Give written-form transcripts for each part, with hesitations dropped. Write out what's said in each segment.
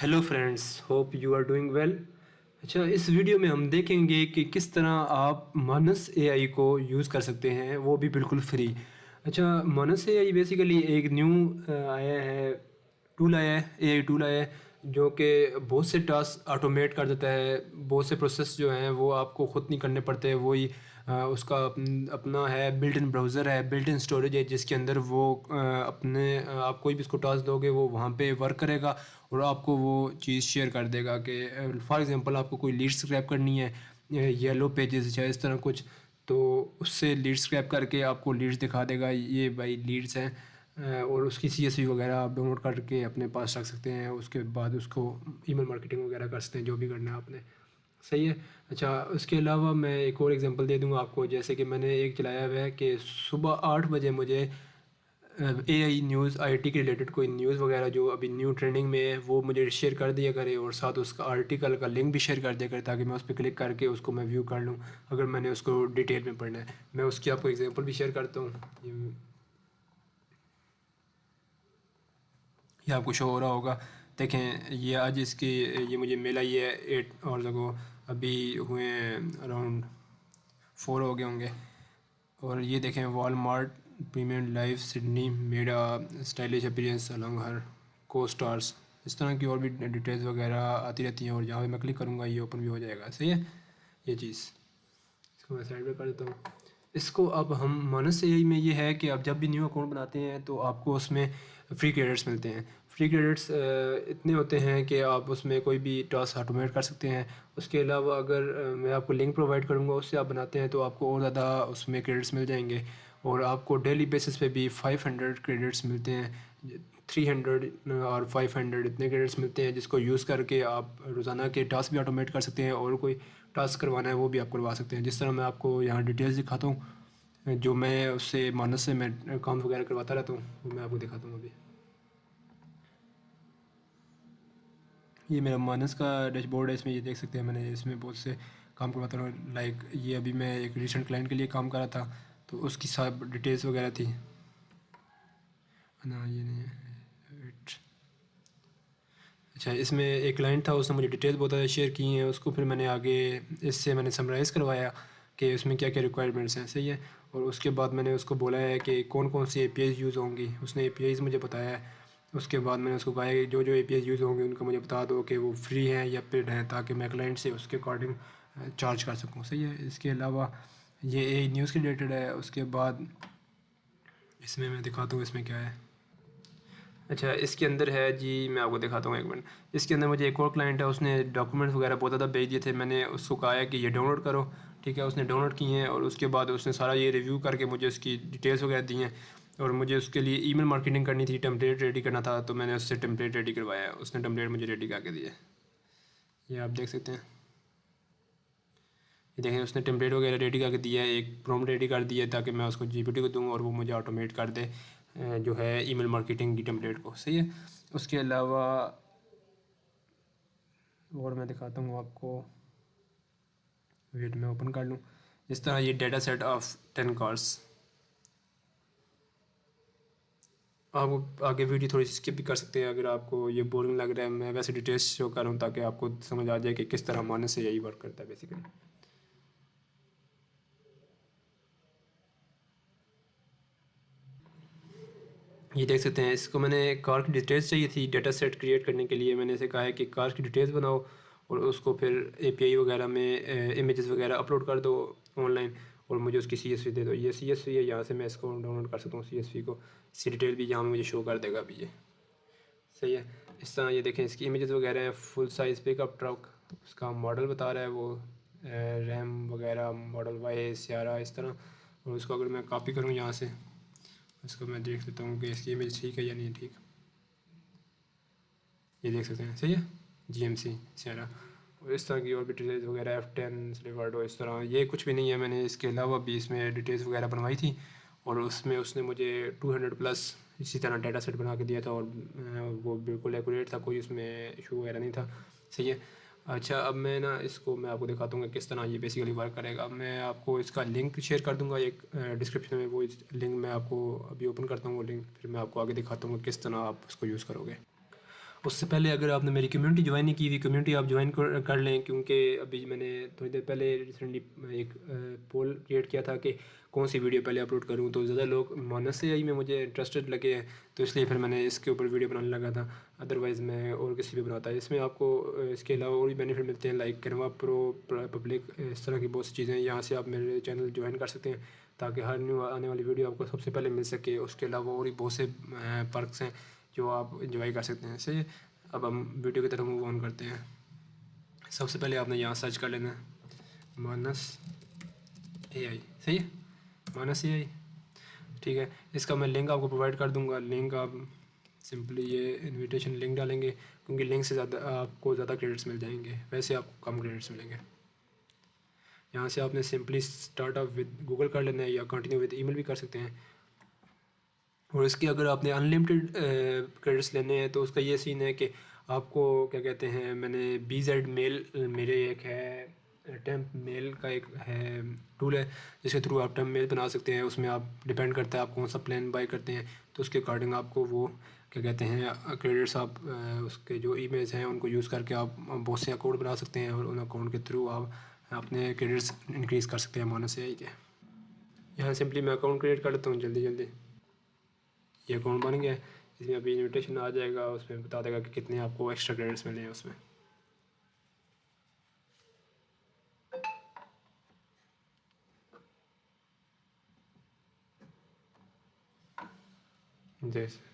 Hello friends, hope you are doing well. अच्छा, इस video में हम देखेंगे कि किस तरह आप मानस एआई को यूज़ कर सकते हैं, वो भी बिल्कुल फ्री। अच्छा, मानस एआई बेसिकली एक न्यू आया है, टूल आया है, एआई टूल आया है जो कि बहुत से टास्क ऑटोमेट कर देता है। बहुत से प्रोसेस जो हैं वो आपको ख़ुद नहीं करने पड़ते, वही उसका अपना है, बिल्ट इन ब्राउज़र है, बिल्ट इन स्टोरेज है, जिसके अंदर वो आप कोई भी इसको टास्क दोगे वो वहाँ पे वर्क करेगा और आपको वो चीज़ शेयर कर देगा कि फॉर एग्जांपल आपको कोई लीड स्क्रैप करनी है, येलो पेजेस या इस तरह कुछ, तो उससे लीड स्क्रैप करके आपको लीड्स दिखा देगा, ये भाई लीड्स हैं। और उसकी CSV वगैरह आप डाउनलोड करके अपने पास रख सकते हैं। उसके बाद उसको ईमेल मार्केटिंग वगैरह कर सकते हैं, जो भी करना है आपने। सही है। अच्छा, उसके अलावा मैं एक और एग्जांपल दे दूंगा आपको। जैसे कि मैंने एक चलाया हुआ है कि सुबह 8 बजे मुझे AI न्यूज़, IT के रिलेटेड कोई न्यूज़ वगैरह जो अभी न्यू ट्रेंडिंग में है वो मुझे शेयर कर दिया करे, और साथ उसका आर्टिकल का लिंक भी शेयर कर दिया करे, ताकि मैं उस पर क्लिक करके उसको मैं व्यू कर लूँ अगर मैंने उसको डिटेल में पढ़ना है। मैं उसकी आपको एग्जांपल भी शेयर करता हूँ। ये आपको शो हो रहा होगा। देखें, ये आज इसकी ये मुझे मेल आई है 8 आवर्स अगो, अभी हुए हैं अराउंड 4 हो गए होंगे। और ये देखें, Walmart premium life Sydney made a stylish appearance along her co-stars. इस तरह की और भी डिटेल्स वगैरह आती रहती हैं, और जहाँ पे मैं क्लिक करूँगा ये ओपन भी हो जाएगा। सही है ये चीज़। इसको मैं साइड में कर देता हूँ। इसको अब हम मानस एआई में ये है कि आप जब भी न्यू अकाउंट बनाते हैं तो आपको उसमें फ्री क्रेडिट्स मिलते हैं। फ्री क्रेडिट्स इतने होते हैं कि आप उसमें कोई भी टास्क ऑटोमेट कर सकते हैं। उसके अलावा अगर मैं आपको लिंक प्रोवाइड करूँगा, उससे आप बनाते हैं तो आपको और ज़्यादा उसमें क्रेडिट्स मिल जाएंगे। और आपको डेली बेसिस पे भी 500 क्रेडिट्स मिलते हैं, 300 और 500 इतने क्रेडिट्स मिलते हैं, जिसको यूज़ करके आप रोज़ाना के टास्क भी ऑटोमेट कर सकते हैं, और कोई टास्क करवाना है वो भी आप करवा सकते हैं। जिस तरह मैं आपको यहाँ डिटेल्स दिखाता हूँ, जो मैं उससे मानस से मैं काम वगैरह करवाता रहता हूँ, वो मैं आपको दिखाता हूँ अभी। ये मेरा मानस का डैशबोर्ड है, इसमें ये देख सकते हैं मैंने इसमें बहुत से काम करवाता हूँ। लाइक ये अभी मैं एक रिसेंट क्लाइंट के लिए काम कर रहा था, तो उसकी सब डिटेल्स वगैरह थी ना। ये नहीं है, वेट। अच्छा, इसमें एक क्लाइंट था, उसने मुझे डिटेल्स बहुत ज़्यादा शेयर की हैं। उसको फिर मैंने आगे इससे मैंने समराइज़ करवाया कि उसमें क्या क्या रिक्वायरमेंट्स हैं। सही है। और उसके बाद मैंने उसको बोला है कि कौन कौन सी APIs यूज़ होंगी, उसने APIs मुझे बताया है। उसके बाद मैंने उसको कहा है जो जो APIs यूज़ होंगे उनका मुझे बता दो कि वो फ्री हैं या पेड हैं, ताकि मैं क्लाइंट से उसके अकॉर्डिंग चार्ज कर सकूँ। सही है। इसके अलावा ये न्यूज़ के रिलेटेड है। उसके बाद इसमें मैं दिखाता हूँ इसमें क्या है। अच्छा, इसके अंदर है जी, मैं आपको दिखाता हूँ एक मिनट। इसके अंदर मुझे एक और क्लाइंट है, उसने डॉक्यूमेंट्स वगैरह बहुत ज़्यादा भेज दिए थे। मैंने उसको कहा है कि ये डाउनलोड करो। ठीक है, उसने डाउनलोड किए हैं, और उसके बाद उसने सारा ये रिव्यू करके मुझे उसकी डिटेल्स वगैरह दी हैं। और मुझे उसके लिए ईमेल मार्केटिंग करनी थी, टेम्पलेट रेडी करना था, तो मैंने उससे टेम्पलेट रेडी करवाया है। उसने टेम्पलेट मुझे रेडी करके दिया। ये आप देख सकते हैं। ये देखें, उसने टेम्पलेट वगैरह रेडी करके दिया है, एक प्रॉम्प्ट रेडी कर दिया है, ताकि मैं उसको GPT को दूँ और वो मुझे ऑटोमेट कर दे जो है ईमेल मार्केटिंग की टेम्पलेट को। सही है। उसके अलावा और मैं दिखाता हूँ आपको, वेट मैं ओपन कर लूँ। इस तरह ये डेटा सेट ऑफ 10 कार्स। आप आगे वीडियो थोड़ी सी स्किप भी कर सकते हैं अगर आपको ये बोरिंग लग रहा है। मैं वैसे डिटेल्स शो कर रहा हूँ ताकि आपको समझ आ जाए कि किस तरह मानस से यही वर्क करता है बेसिकली। ये देख सकते हैं, इसको मैंने कार की डिटेल्स चाहिए थी डेटा सेट क्रिएट करने के लिए। मैंने इसे कहा है कि कार की डिटेल्स बनाओ, और उसको फिर API वगैरह में इमेजेस वगैरह अपलोड कर दो ऑनलाइन, और मुझे उसकी CSV दे दो। ये CSV है, यहाँ से मैं इसको डाउनलोड कर सकता हूँ CSV को। इसकी डिटेल भी यहाँ मुझे शो कर देगा अभी ये। सही है। इस तरह ये देखें, इसकी इमेजेस वगैरह हैं, फुल साइज़ पिकअप ट्रक, उसका मॉडल बता रहा है वो, रैम वगैरह मॉडल वाई सियारा इस तरह। और उसको अगर मैं कॉपी करूँ यहाँ से, इसको मैं देख लेता हूँ कि इसकी इमेज ठीक है या नहीं ठीक। ये देख सकते हैं, सही है, GMC सियारा। और इस तरह की और भी डिटेल्स वगैरह, F10 स्लीवर्डो, इस तरह। ये कुछ भी नहीं है, मैंने इसके अलावा भी इसमें डिटेल्स वगैरह बनवाई थी, और उसमें उसने मुझे 200 प्लस इसी तरह डाटा सेट बना के दिया था, और वो बिल्कुल एक्यूरेट था, कोई इसमें इशू वगैरह नहीं था। सही है। अच्छा, अब मैं ना इसको मैं आपको दिखाता हूँ कि किस तरह ये बेसिकली वर्क करेगा। मैं आपको इसका लिंक शेयर कर दूँगा एक डिस्क्रिप्शन में। वो लिंक मैं आपको अभी ओपन करता हूँ वो लिंक, फिर मैं आपको आगे दिखाता हूँ कि किस तरह आप उसको यूज़ करोगे। उससे पहले अगर आपने मेरी कम्युनिटी ज्वाइन नहीं की हुई, कम्युनिटी आप ज्वाइन कर लें, क्योंकि अभी मैंने थोड़ी देर पहले रिसेंटली एक पोल क्रिएट किया था कि कौन सी वीडियो पहले अपलोड करूं, तो ज़्यादा लोग मानस एआई में मुझे इंटरेस्टेड लगे हैं, तो इसलिए फिर मैंने इसके ऊपर वीडियो बनाने लगा था। अदरवाइज़ मैं और किसी भी बनाता है। इसमें आपको इसके अलावा और भी बेनिफिट मिलते हैं, लाइक कैनवा प्रो, पब्लिक, इस तरह की बहुत सी चीज़ें हैं। यहाँ से आप मेरे चैनल ज्वाइन कर सकते हैं ताकि हर न्यू आने वाली वीडियो आपको सबसे पहले मिल सके। उसके अलावा और भी बहुत से पर्क्स हैं जो आप इंजॉय कर सकते हैं। सही है, अब हम वीडियो की तरफ मूव ऑन करते हैं। सबसे पहले आपने यहाँ सर्च कर लेना है मानस एआई। सही है, मानस एआई, ठीक है। इसका मैं लिंक आपको प्रोवाइड कर दूंगा। लिंक आप सिंपली ये इनविटेशन लिंक डालेंगे, क्योंकि लिंक से ज़्यादा आपको ज़्यादा क्रेडिट्स मिल जाएंगे, वैसे आपको कम क्रेडिट्स मिलेंगे। यहाँ से आपने simply start up with Google कर लेना है, या कंटिन्यू विद ईमेल भी कर सकते हैं। और इसके अगर आपने अनलिमिटेड क्रेडिट्स लेने हैं तो उसका ये सीन है कि आपको क्या कहते हैं, मैंने BZ मेल, मेरे एक है टेम्प मेल का एक है टूल है जिसके थ्रू आप टेम्प मेल बना सकते हैं। उसमें आप डिपेंड करता है आप कौन सा प्लान बाय करते हैं, तो उसके अकॉर्डिंग आपको वो क्या कहते हैं क्रेडिट्स आप उसके जो ईमेल्स हैं उनको यूज़ करके आप बहुत से अकाउंट बना सकते हैं, और उन अकाउंट के थ्रू आप अपने क्रेडिट्स इंक्रीज़ कर सकते हैं मानस एआई के। यहाँ सिंपली मैं अकाउंट क्रिएट कर लेता हूँ जल्दी जल्दी। ये अकाउंट बन गया है, इसमें अभी इनविटेशन आ जाएगा, उसमें बता देगा कि कितने आपको एक्स्ट्रा क्रेडिट्स मिले हैं उसमें। जैसे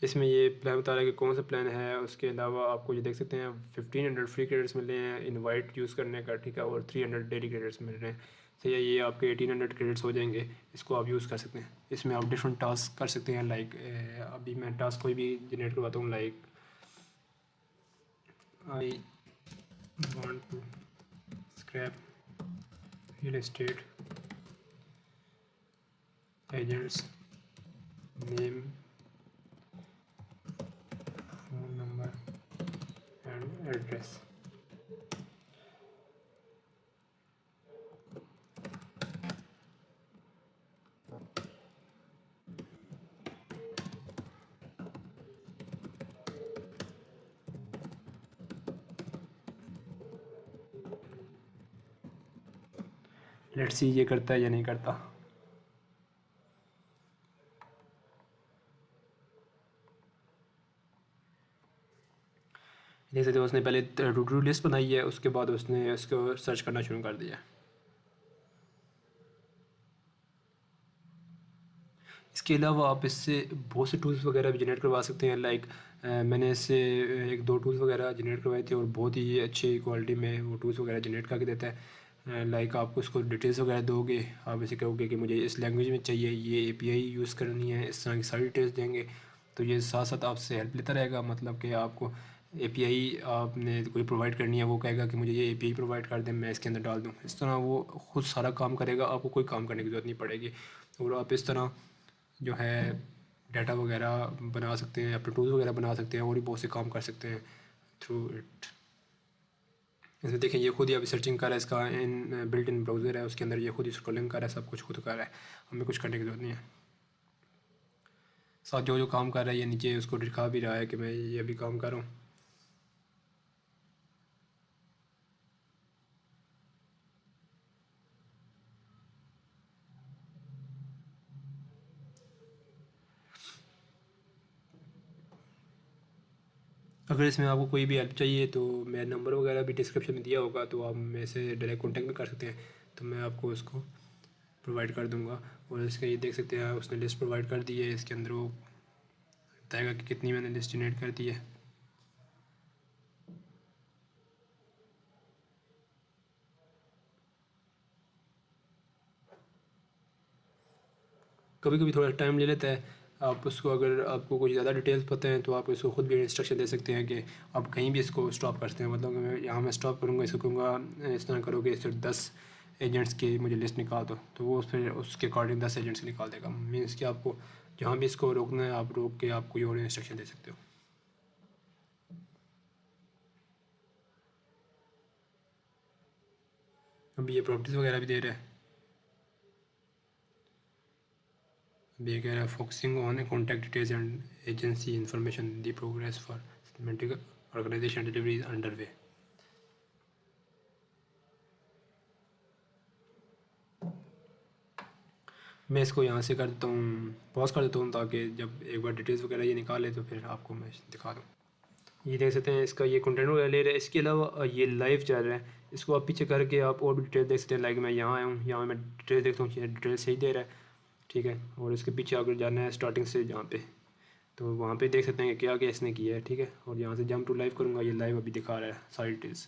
इसमें ये प्लान बता रहा है कि कौन सा प्लान है। उसके अलावा आपको ये देख सकते हैं 1500 फ्री क्रेडिट्स मिले हैं इनवाइट यूज़ करने का, ठीक है, और 300 डेली क्रेडिट्स मिल रहे हैं। तो ये आपके 1800 क्रेडिट्स हो जाएंगे, इसको आप यूज़ कर सकते हैं। इसमें आप डिफरेंट टास्क कर सकते हैं, लाइक अभी मैं टास्क कोई भी जनरेट करवाता हूँ, like I want to scrap real estate agents name, phone number and address. Let's see ये करता है या नहीं करता। जैसे तो उसने पहले टू डू लिस्ट बनाई है, उसके बाद उसने इसको सर्च करना शुरू कर दिया। इसके अलावा आप इससे बहुत से टूल्स वगैरह भी जनरेट करवा सकते हैं, लाइक मैंने इससे एक दो टूल्स वगैरह जनरेट करवाए थे और बहुत ही अच्छी क्वालिटी में वो टूल्स वगैरह जनरेट करके देता है। लाइक आप उसको डिटेल्स वगैरह दोगे, आप इसे कहोगे कि मुझे इस लैंग्वेज में चाहिए, ये API यूज़ करनी है, इस तरह की सारी डिटेल्स देंगे, तो ये साथ साथ आपसे हेल्प लेता रहेगा। मतलब कि आपको API आपने कोई प्रोवाइड करनी है, वो कहेगा कि मुझे ये API प्रोवाइड कर दें, मैं इसके अंदर डाल दूँ। इस तरह वो खुद सारा काम करेगा, आपको कोई काम करने की ज़रूरत नहीं पड़ेगी। और आप इस तरह जो है डाटा वगैरह बना सकते हैं, अपने टूल्स वगैरह बना सकते हैं, और भी बहुत से काम कर सकते हैं थ्रू इट। जैसे देखें ये खुद ही अभी सर्चिंग कर रहा है, इसका इन बिल्ट इन ब्राउज़र है, उसके अंदर ये खुद ही स्क्रॉलिंग कर रहा है, सब कुछ खुद कर रहा है, हमें कुछ करने की ज़रूरत नहीं है। साथ जो जो काम कर रहा है ये नीचे उसको दिखा भी रहा है कि मैं ये अभी काम कर रहा हूँ। अगर इसमें आपको कोई भी हेल्प चाहिए तो मेरा नंबर वगैरह भी डिस्क्रिप्शन में दिया होगा, तो आप मेरे से डायरेक्ट कॉन्टैक्ट भी कर सकते हैं, तो मैं आपको उसको प्रोवाइड कर दूंगा। और इसका ये देख सकते हैं उसने लिस्ट प्रोवाइड कर दी है, इसके अंदर वो बताएगा कि कितनी मैंने लिस्ट जनरेट कर दी है। कभी कभी थोड़ा टाइम ले लेता है। आप उसको अगर आपको कुछ ज़्यादा डिटेल्स पता है तो आप इसको खुद भी इंस्ट्रक्शन दे सकते हैं कि आप कहीं भी इसको स्टॉप कर सकते हैं। मतलब मैं यहाँ मैं स्टॉप करूँगा, इसको कहूँगा इस तरह करोगे, सिर्फ 10 एजेंट्स की मुझे लिस्ट निकाल दो, तो वो फिर उसके अकॉर्डिंग 10 एजेंट्स की निकाल देगा। मीन्स कि आपको जहाँ भी इसको रोकना है आप रोक के आप कोई और इंस्ट्रक्शन दे सकते हो। अभी ये प्रॉपर्टीज़ वगैरह भी दे रहा है। अभी ये कह रहा है focusing on contact details and agency information the progress for implementing organization delivery is underway. मैं इसको यहाँ से कर देता हूँ, पॉज कर देता हूँ, ताकि जब एक बार डिटेल्स वगैरह ये निकाले तो फिर आपको मैं दिखा दूँ। ये देख सकते हैं इसका ये कंटेंट वगैरह ले रहा है। इसके अलावा ये लाइव चल रहा है, इसको आप पीछे करके आप और भी डिटेल देख सकते हैं। लाइक मैं यहाँ आया हूँ, यहाँ मैं डिटेल देखता हूँ, ये डिटेल सही दे रहा है, ठीक है। और इसके पीछे अगर जाना है स्टार्टिंग से जहाँ पे, तो वहाँ पे देख सकते हैं कि क्या क्या इसने किया है, ठीक है। और यहाँ से जंप टू लाइव करूँगा, ये लाइव अभी दिखा रहा है सारी डिटेल्स।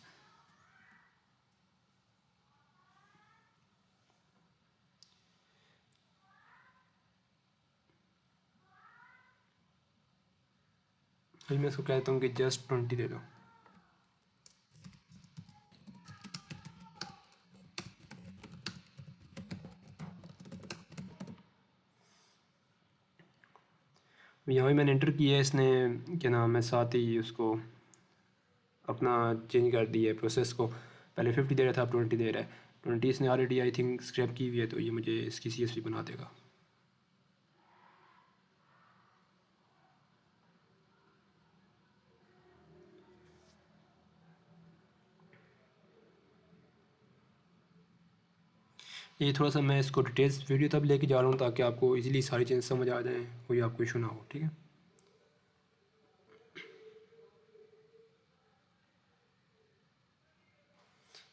फिर मैं इसको कहता हूँ कि जस्ट 20 दे दो। यहाँ भी मैंने एंटर किया है, इसने क्या नाम है साथ ही उसको अपना चेंज कर दिया है प्रोसेस को। पहले 50 दे रहा था, अब 20 दे रहा है। 20 इसने ऑलरेडी आई थिंक स्क्रैप की हुई है, तो ये मुझे इसकी CSV बना देगा। ये थोड़ा सा मैं इसको डिटेल्स वीडियो तब लेके जा रहा हूँ ताकि आपको इजीली सारी चीज़ें समझ आ जाएँ, कोई आपको इशू ना हो, ठीक है।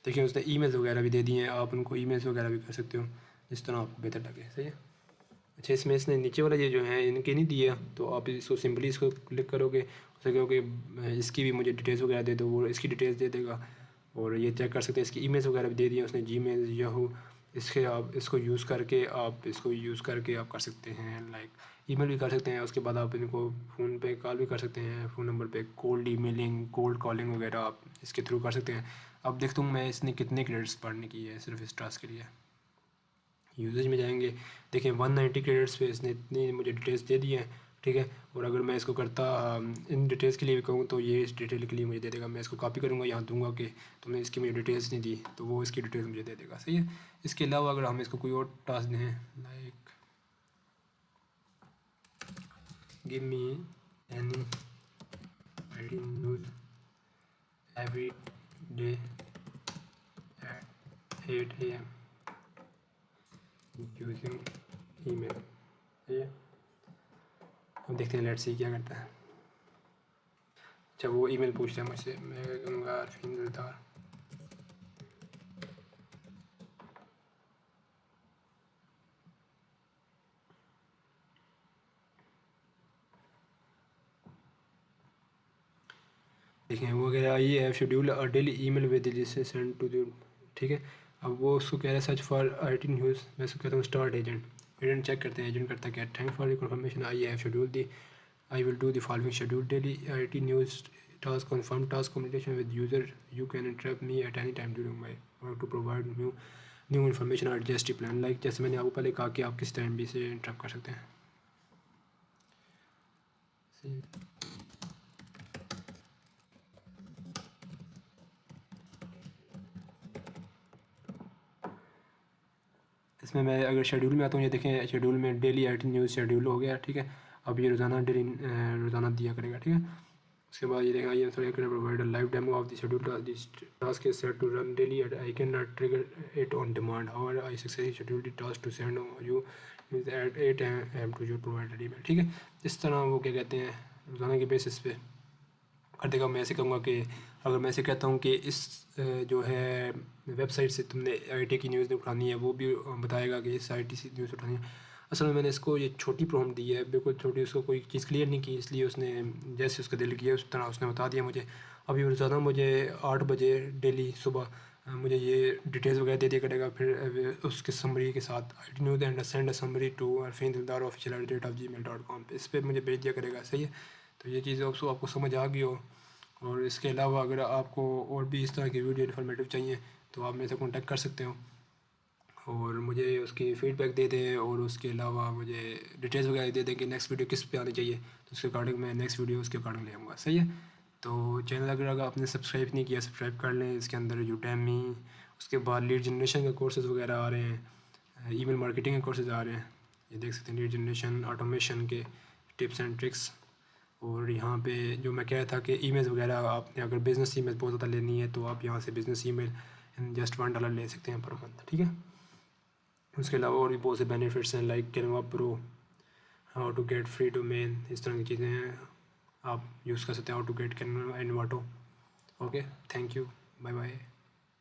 देखिए उसने ईमेल्स वगैरह भी दे दिए हैं, आप उनको ईमेल्स वगैरह भी कर सकते हो जिस तरह आपको बेहतर लगे, सही है। अच्छा, इसमें इसने नीचे वाला ये जो है इनके नहीं दिया, तो आप इसको सिंपली इसको क्लिक करोगे, उसे कहोगे इसकी भी मुझे डिटेल्स वगैरह दे दो, वो इसकी डिटेल्स दे देगा। और ये चेक कर सकते हैं, इसकी ईमेल्स वगैरह भी दे दिए उसने, जीमेल, याहू। इसके आप इसको यूज़ करके आप कर सकते हैं, लाइक ईमेल भी कर सकते हैं। उसके बाद आप इनको फ़ोन पे कॉल भी कर सकते हैं, फ़ोन नंबर पे कोल्ड ईमेलिंग, कोल्ड कॉलिंग वगैरह आप इसके थ्रू कर सकते हैं। अब देखता हूँ मैं इसने कितने क्रेडिट्स पढ़ने की है सिर्फ इस टास्क के लिए। यूजेज में जाएंगे, देखें 190 क्रेडिट्स पे इसने इतनी मुझे डिटेल्स दे दी हैं, ठीक है। और अगर मैं इसको करता इन डिटेल्स के लिए भी कहूँ तो ये इस डिटेल के लिए मुझे दे देगा। मैं इसको कॉपी करूँगा, यहाँ दूंगा कि तुमने इसकी मुझे डिटेल्स नहीं दी, तो वो इसकी डिटेल्स मुझे दे देगा, सही है। इसके अलावा अगर हम इसको कोई और टास्क दें, like give me any ID news every day at 8 AM using email, सही है। अब देखते हैं लेट्स सी क्या करता है। अच्छा, वो ईमेल पूछता है मुझसे, मैं कहूँगा अरफीन दिलदार। देखें वो कह रहा है ये have schedule a daily email with जिससे सेंड टू द, ठीक है। अब वो उसको कह रहा है सर्च फॉर IT न्यूज़, मैं उसको कहता हूँ स्टार्ट एजेंट चेक करते हैं। एजेंट करता क्या, thank for the confirmation, I have schedule the, I will do the following schedule daily IT news task, confirm task communication with user, you can interrupt me at any time during my work to provide new information और adjust plan. Like जैसे मैंने आपको पहले कहा कि आप किस time भी इसे इंटरप्ट कर सकते हैं। इसमें मैं अगर शेड्यूल में आता हूँ, ये देखें शेड्यूल में डेली IT न्यूज़ शेड्यूल हो गया, ठीक है। अब ये रोज़ाना डेली रोज़ाना दिया करेगा, ठीक है। उसके बाद ये देखें I am sorry can provide a live demo of the schedule, this task is set to run daily at I can not trigger it on demand, however I successfully schedule the task to send you at 8 AM to your provided email, ठीक है। इस तरह वो क्या कहते हैं रोज़ाना के बेसिस पे कर देगा। मैं ऐसे कहूँगा कि अगर मैं ऐसे कहता हूँ कि इस जो है वेबसाइट से तुमने IT की न्यूज़ उठानी है, वो भी बताएगा कि इस IT से न्यूज़ उठानी है। असल में मैंने इसको ये छोटी प्रॉम्प्ट दी है, बिल्कुल छोटी, उसको कोई चीज़ क्लियर नहीं की, इसलिए उसने जैसे उसका दिल किया उस तरह उसने बता दिया मुझे। अभी रोज़ाना मुझे 8 बजे डेली सुबह मुझे ये डिटेल्स वगैरह दे दिया करेगा। फिर उसके समरी के साथ IT news and send a summary to Arfeen Dildar official@gmail.com पे इस पर मुझे भेज दिया करेगा, सही है। तो ये चीज़ आपको समझ आ गई हो। और इसके अलावा अगर आपको और भी इस तरह की वीडियो इन्फॉर्मेटिव चाहिए तो आप मेरे से कॉन्टैक्ट कर सकते हो और मुझे उसकी फ़ीडबैक दे दें, और उसके अलावा मुझे डिटेल्स वगैरह दे दें कि नेक्स्ट वीडियो किस पे आनी चाहिए, तो उसके अकॉर्डिंग मैं नेक्स्ट वीडियो उसके अकॉर्डिंग ले आऊँगा, सही है। तो चैनल अगर आपने सब्सक्राइब नहीं किया सब्सक्राइब कर लें। इसके अंदर यूडेमी, उसके बाद लीड जनरेशन के कोर्सेज़ वगैरह आ रहे हैं, ईमेल मार्केटिंग के कोर्सेज़ आ रहे हैं, ये देख सकते हैं लीड जनरेशन ऑटोमेशन के टिप्स एंड ट्रिक्स। और यहाँ पे जो मैं कह रहा था कि ईमेल्स वगैरह आपने अगर बिज़नेस ईमेल बहुत ज़्यादा लेनी है तो आप यहाँ से बिज़नेस ईमेल जस्ट $1 ले सकते हैं पर मंथ, ठीक है। उसके अलावा और भी बहुत से बेनिफिट्स हैं like Canva pro, how to get free domain, इस तरह की चीज़ें हैं आप यूज़ कर सकते हैं, how to get Canva and वाटो। Okay, thank you, bye bye.